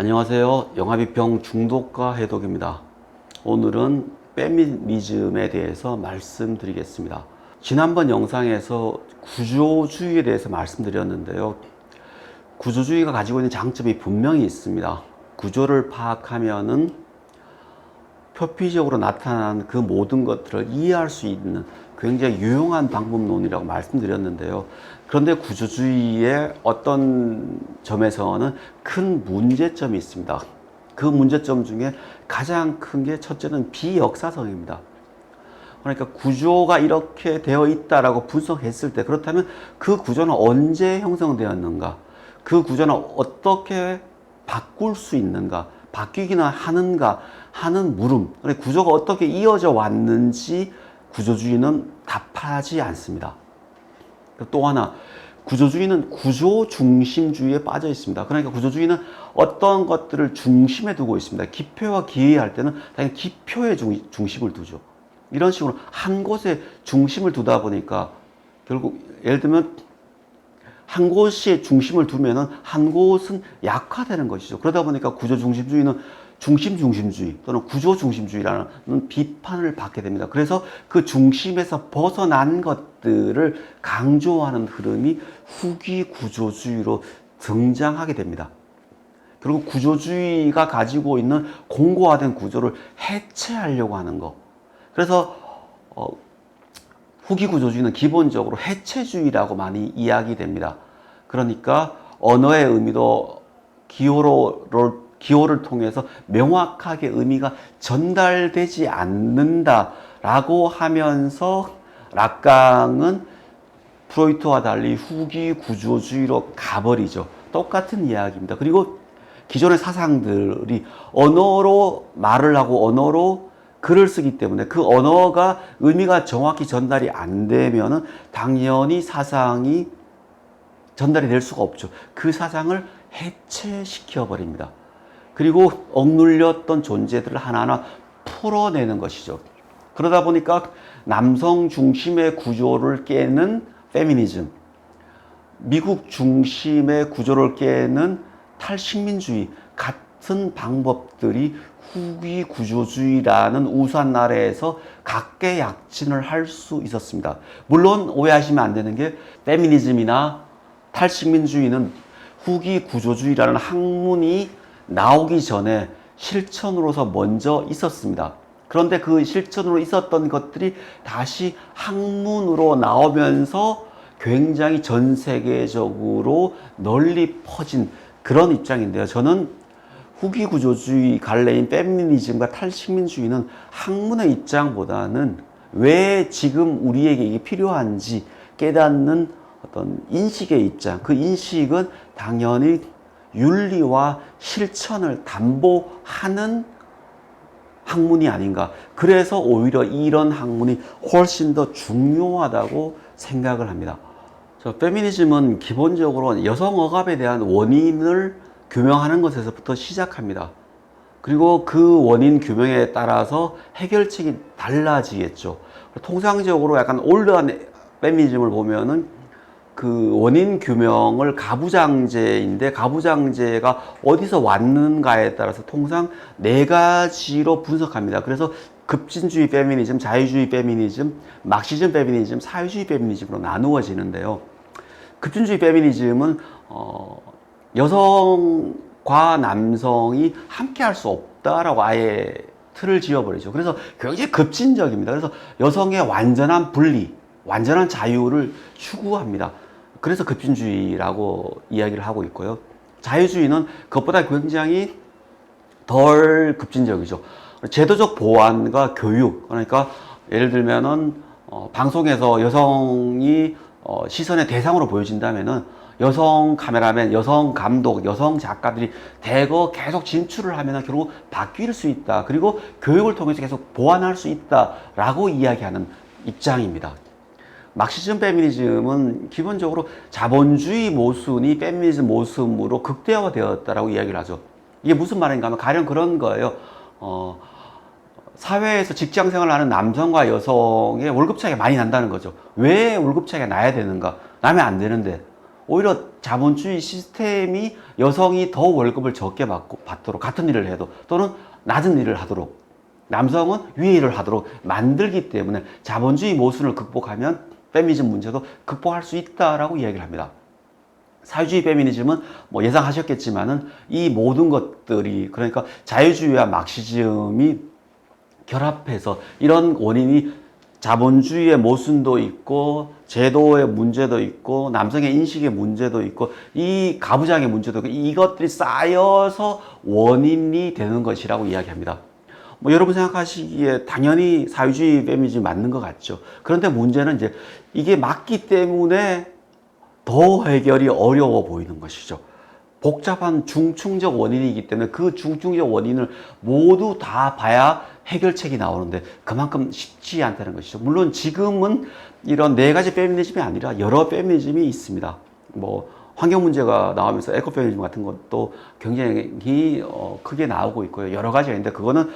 안녕하세요. 영화비평 중독과 해독입니다. 오늘은 페미니즘에 대해서 말씀드리겠습니다. 지난번 영상에서 구조주의에 대해서 말씀드렸는데요. 구조주의가 가지고 있는 장점이 분명히 있습니다. 구조를 파악하면은 표피적으로 나타난 그 모든 것들을 이해할 수 있는 굉장히 유용한 방법론이라고 말씀드렸는데요. 그런데 구조주의의 어떤 점에서는 큰 문제점이 있습니다. 그 문제점 중에 가장 큰 게 첫째는 비역사성입니다. 그러니까 구조가 이렇게 되어 있다라고 분석했을 때, 그렇다면 그 구조는 언제 형성되었는가? 그 구조는 어떻게 바꿀 수 있는가? 바뀌기는 하는가? 하는 물음. 구조가 어떻게 이어져 왔는지 구조주의는 답하지 않습니다. 또 하나, 구조주의는 구조 중심주의에 빠져 있습니다. 그러니까 구조주의는 어떤 것들을 중심에 두고 있습니다. 기표와 기회할 때는 당연히 기표의 중심을 두죠. 이런 식으로 한 곳에 중심을 두다 보니까 결국 예를 들면 한 곳에 중심을 두면은 한 곳은 약화되는 것이죠. 그러다 보니까 구조 중심주의는 중심주의 또는 구조 중심주의라는 비판을 받게 됩니다. 그래서 그 중심에서 벗어난 것들을 강조하는 흐름이 후기 구조주의로 등장하게 됩니다. 그리고 구조주의가 가지고 있는 공고화된 구조를 해체하려고 하는 것. 그래서 후기 구조주의는 기본적으로 해체주의라고 많이 이야기됩니다. 그러니까 언어의 의미도 기호를 통해서 명확하게 의미가 전달되지 않는다라고 하면서 락강은 프로이트와 달리 후기 구조주의로 가버리죠. 똑같은 이야기입니다. 그리고 기존의 사상들이 언어로 말을 하고 언어로 글을 쓰기 때문에 그 언어가 의미가 정확히 전달이 안 되면은 당연히 사상이 전달이 될 수가 없죠. 그 사상을 해체시켜 버립니다. 그리고 억눌렸던 존재들을 하나하나 풀어내는 것이죠. 그러다 보니까 남성 중심의 구조를 깨는 페미니즘, 미국 중심의 구조를 깨는 탈식민주의 같은 방법들이 후기 구조주의라는 우수한 나라에서 각계약진을 할 수 있었습니다. 물론 오해하시면 안 되는 게 페미니즘이나 탈식민주의는 후기 구조주의라는 학문이 나오기 전에 실천으로서 먼저 있었습니다. 그런데 그 실천으로 있었던 것들이 다시 학문으로 나오면서 굉장히 전 세계적으로 널리 퍼진 그런 입장인데요. 저는 후기 구조주의 갈래인 페미니즘과 탈식민주의는 학문의 입장보다는 왜 지금 우리에게 이게 필요한지 깨닫는 어떤 인식의 입장, 그 인식은 당연히 윤리와 실천을 담보하는 학문이 아닌가. 그래서 오히려 이런 학문이 훨씬 더 중요하다고 생각을 합니다. 페미니즘은 기본적으로 여성 억압에 대한 원인을 규명하는 것에서부터 시작합니다. 그리고 그 원인 규명에 따라서 해결책이 달라지겠죠. 통상적으로 약간 올드한 페미니즘을 보면은 그 원인 규명을 가부장제인데 가부장제가 어디서 왔는가에 따라서 통상 네 가지로 분석합니다. 그래서 급진주의 페미니즘, 자유주의 페미니즘, 막시즘 페미니즘, 사회주의 페미니즘으로 나누어지는데요. 급진주의 페미니즘은 여성과 남성이 함께 할 수 없다라고 아예 틀을 지어버리죠. 그래서 굉장히 급진적입니다. 그래서 여성의 완전한 분리, 완전한 자유를 추구합니다. 그래서 급진주의라고 이야기를 하고 있고요. 자유주의는 그것보다 굉장히 덜 급진적이죠. 제도적 보완과 교육, 그러니까 예를 들면은 방송에서 여성이 시선의 대상으로 보여진다면은 여성 카메라맨, 여성 감독, 여성 작가들이 대거 계속 진출을 하면 결국 바뀔 수 있다. 그리고 교육을 통해서 계속 보완할 수 있다라고 이야기하는 입장입니다. 막시즘 페미니즘은 기본적으로 자본주의 모순이 페미니즘 모순으로 극대화되었다라고 이야기를 하죠. 이게 무슨 말인가 하면 가령 그런 거예요. 사회에서 직장 생활을 하는 남성과 여성의 월급 차이가 많이 난다는 거죠. 왜 월급 차이가 나야 되는가? 나면 안 되는데. 오히려 자본주의 시스템이 여성이 더 월급을 적게 받도록 같은 일을 해도 또는 낮은 일을 하도록 남성은 위의 일을 하도록 만들기 때문에 자본주의 모순을 극복하면 페미니즘 문제도 극복할 수 있다라고 이야기를 합니다. 사회주의 페미니즘은 뭐 예상하셨겠지만은 이 모든 것들이 그러니까 자유주의와 막시즘이 결합해서 이런 원인이 자본주의의 모순도 있고 제도의 문제도 있고 남성의 인식의 문제도 있고 이 가부장의 문제도 있고 이것들이 쌓여서 원인이 되는 것이라고 이야기합니다. 뭐 여러분 생각하시기에 당연히 사회주의 페미니즘이 맞는 것 같죠. 그런데 문제는 이제 이게 맞기 때문에 더 해결이 어려워 보이는 것이죠. 복잡한 중충적 원인이기 때문에 그 중충적 원인을 모두 다 봐야 해결책이 나오는데 그만큼 쉽지 않다는 것이죠. 물론 지금은 이런 네 가지 페미니즘이 아니라 여러 페미니즘이 있습니다. 뭐 환경 문제가 나오면서 에코 페미니즘 같은 것도 굉장히 크게 나오고 있고요. 여러 가지가 있는데 그거는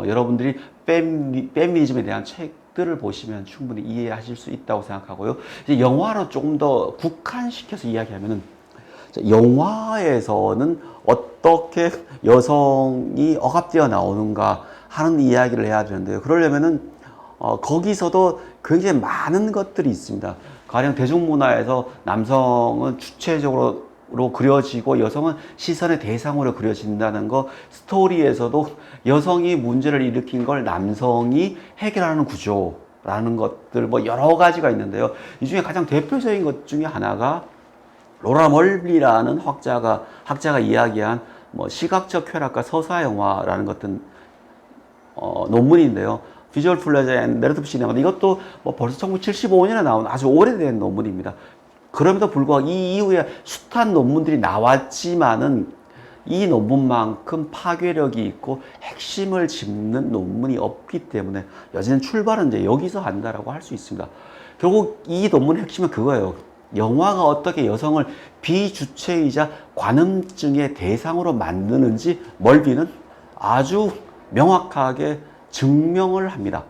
여러분들이 페미니즘에 대한 책들을 보시면 충분히 이해하실 수 있다고 생각하고요. 이제 영화로 조금 더 국한시켜서 이야기하면은 영화에서는 어떻게 여성이 억압되어 나오는가 하는 이야기를 해야 되는데요. 그러려면은 거기서도 굉장히 많은 것들이 있습니다. 가령 대중문화에서 남성은 주체적으로 그려지고 여성은 시선의 대상으로 그려진다는 거, 스토리에서도 여성이 문제를 일으킨 걸 남성이 해결하는 구조라는 것들 뭐 여러 가지가 있는데요. 이 중에 가장 대표적인 것 중에 하나가 로라 멀비라는 학자가 이야기한 뭐 시각적 쾌락과 서사 영화라는 것들 논문인데요. 비주얼 플레저 앤 내러티브 시네마 이것도 뭐 벌써 1975년에 나온 아주 오래된 논문입니다. 그럼에도 불구하고 이 이후에 숱한 논문들이 나왔지만은 이 논문만큼 파괴력이 있고 핵심을 짚는 논문이 없기 때문에 여전히 출발은 이제 여기서 한다라고 할 수 있습니다. 결국 이 논문의 핵심은 그거예요. 영화가 어떻게 여성을 비주체이자 관음증의 대상으로 만드는지 멀비는 아주 명확하게 증명을 합니다.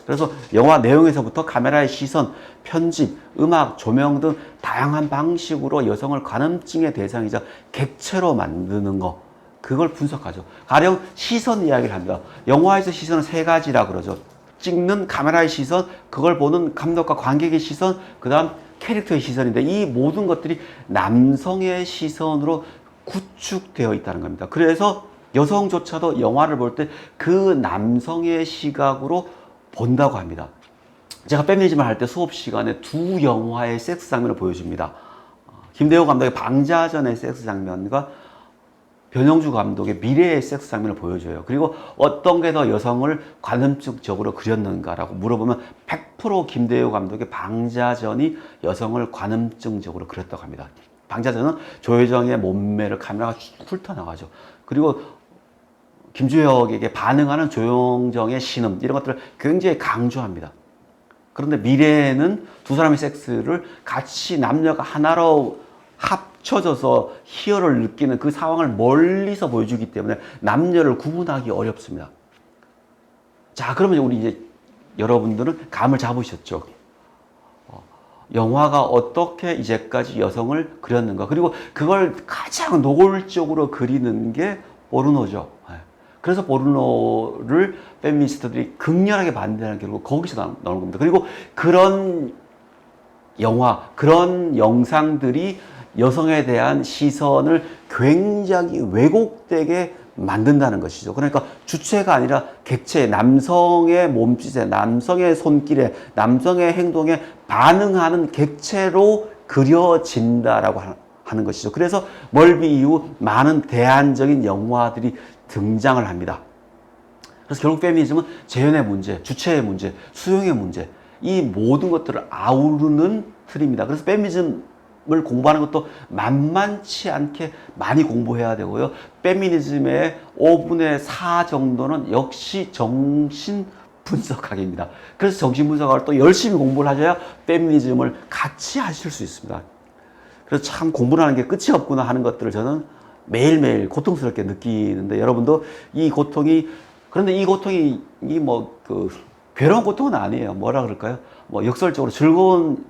그래서 영화 내용에서부터 카메라의 시선, 편집, 음악, 조명 등 다양한 방식으로 여성을 관음증의 대상이자 객체로 만드는 거 그걸 분석하죠. 가령 시선 이야기를 합니다. 영화에서 시선은 세 가지라 그러죠. 찍는 카메라의 시선, 그걸 보는 감독과 관객의 시선, 그 다음 캐릭터의 시선인데 이 모든 것들이 남성의 시선으로 구축되어 있다는 겁니다. 그래서 여성조차도 영화를 볼 때 그 남성의 시각으로 본다고 합니다. 제가 페미니즘을 할 때 수업 시간에 두 영화의 섹스 장면을 보여줍니다. 김대호 감독의 방자전의 섹스 장면과 변영주 감독의 미래의 섹스 장면을 보여줘요. 그리고 어떤 게 더 여성을 관음증적으로 그렸는가라고 물어보면 100% 김대호 감독의 방자전이 여성을 관음증적으로 그렸다고 합니다. 방자전은 조여정의 몸매를 카메라가 훑어나가죠. 그리고 김주혁에게 반응하는 조영정의 신음 이런 것들을 굉장히 강조합니다. 그런데 미래에는 두 사람의 섹스를 같이 남녀가 하나로 합쳐져서 희열을 느끼는 그 상황을 멀리서 보여주기 때문에 남녀를 구분하기 어렵습니다. 자, 그러면 우리 이제 여러분들은 감을 잡으셨죠? 영화가 어떻게 이제까지 여성을 그렸는가 그리고 그걸 가장 노골적으로 그리는 게 포르노죠. 그래서 포르노를 페미니스트들이 극렬하게 반대하는 결국 거기서 나오는 겁니다. 그리고 그런 영화, 그런 영상들이 여성에 대한 시선을 굉장히 왜곡되게 만든다는 것이죠. 그러니까 주체가 아니라 객체, 남성의 몸짓에, 남성의 손길에, 남성의 행동에 반응하는 객체로 그려진다라고 하는 것이죠. 그래서 멀비 이후 많은 대안적인 영화들이 등장을 합니다. 그래서 결국 페미니즘은 재현의 문제, 주체의 문제, 수용의 문제, 이 모든 것들을 아우르는 틀입니다. 그래서 페미니즘을 공부하는 것도 만만치 않게 많이 공부해야 되고요. 페미니즘의 5분의 4 정도는 역시 정신 분석학입니다. 그래서 정신 분석학을 또 열심히 공부를 하셔야 페미니즘을 같이 하실 수 있습니다. 그래서 참 공부를 하는 게 끝이 없구나 하는 것들을 저는 매일매일 고통스럽게 느끼는데 여러분도 이 고통이 그런데 이 고통이 괴로운 고통은 아니에요. 뭐라 그럴까요? 뭐 역설적으로 즐거운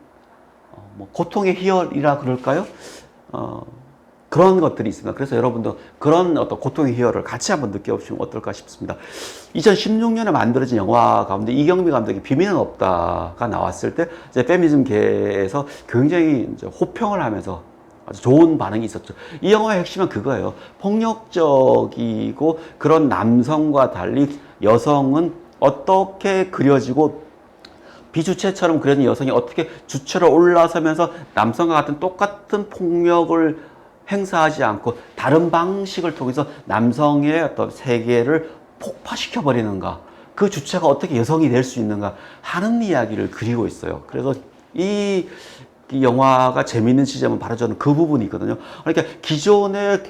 고통의 희열이라 그럴까요? 그런 것들이 있습니다. 그래서 여러분도 그런 어떤 고통의 희열을 같이 한번 느껴보시면 어떨까 싶습니다. 2016년에 만들어진 영화 가운데 이경미 감독의 비밀은 없다가 나왔을 때 이제 페미니즘계에서 굉장히 이제 호평을 하면서 아주 좋은 반응이 있었죠. 이 영화의 핵심은 그거예요. 폭력적이고 그런 남성과 달리 여성은 어떻게 그려지고 비주체처럼 그려진 여성이 어떻게 주체로 올라서면서 남성과 같은 똑같은 폭력을 행사하지 않고 다른 방식을 통해서 남성의 어떤 세계를 폭파시켜 버리는가, 그 주체가 어떻게 여성이 될 수 있는가 하는 이야기를 그리고 있어요. 그래서 이 영화가 재미있는 지점은 바로 저는 그 부분이거든요. 그러니까 기존의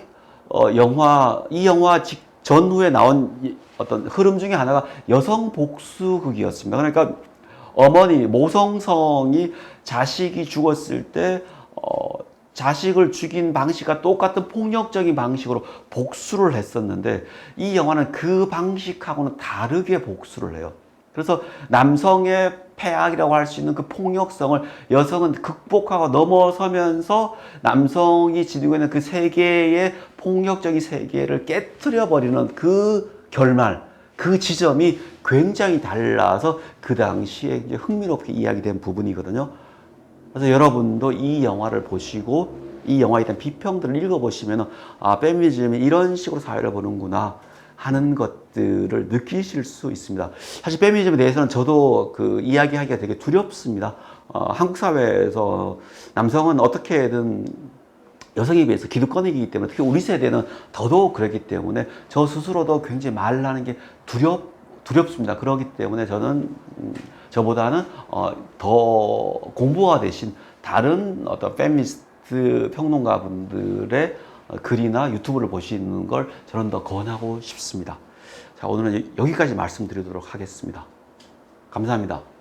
이 영화 전후에 나온 어떤 흐름 중에 하나가 여성 복수극이었습니다. 그러니까 어머니, 모성성이 자식이 죽었을 때, 자식을 죽인 방식과 똑같은 폭력적인 방식으로 복수를 했었는데, 이 영화는 그 방식하고는 다르게 복수를 해요. 그래서 남성의 폐악이라고 할 수 있는 그 폭력성을 여성은 극복하고 넘어서면서 남성이 지니고 있는 그 세계의 폭력적인 세계를 깨뜨려 버리는 그 결말, 그 지점이 굉장히 달라서 그 당시에 이제 흥미롭게 이야기된 부분이거든요. 그래서 여러분도 이 영화를 보시고 이 영화에 대한 비평들을 읽어보시면 페미니즘이 이런 식으로 사회를 보는구나 하는 것들을 느끼실 수 있습니다. 사실 페미니즘에 대해서는 저도 그 이야기하기가 되게 두렵습니다. 한국 사회에서 남성은 어떻게든 여성에 비해서 기득권이기 때문에, 특히 우리 세대는 더더욱 그렇기 때문에 저 스스로도 굉장히 말하는 게 두렵습니다. 그렇기 때문에 저는 저보다는 더 공부가 되신 다른 어떤 페미니스트 평론가 분들의 글이나 유튜브를 보시는 걸 저는 더 권하고 싶습니다. 자, 오늘은 여기까지 말씀드리도록 하겠습니다. 감사합니다.